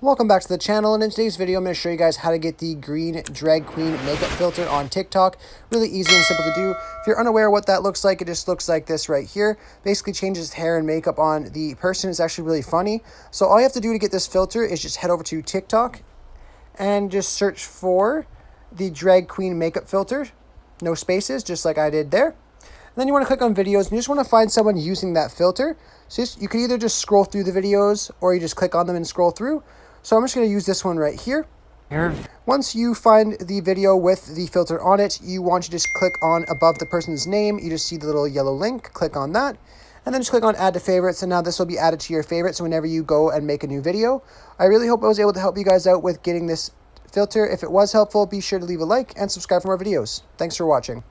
Welcome back to the channel, and in today's video I'm going to show you guys how to get the green drag queen makeup filter on TikTok. Really easy and simple to do. If you're unaware what that looks like, it just looks like this right here. Basically changes hair and makeup on the person. It's actually really funny. So all you have to do to get this filter is just head over to TikTok and just search for the drag queen makeup filter. No spaces, just like I did there. And then you want to click on videos and you just want to find someone using that filter. So you can either just scroll through the videos or you just click on them and scroll through. So I'm just going to use this one right here. Once you find the video with the filter on it, you want to just click on above the person's name. You just see the little yellow link, click on that, and then just click on add to favorites. And now this will be added to your favorites whenever you go and make a new video. I really hope I was able to help you guys out with getting this filter. If it was helpful, be sure to leave a like and subscribe for more videos. Thanks for watching.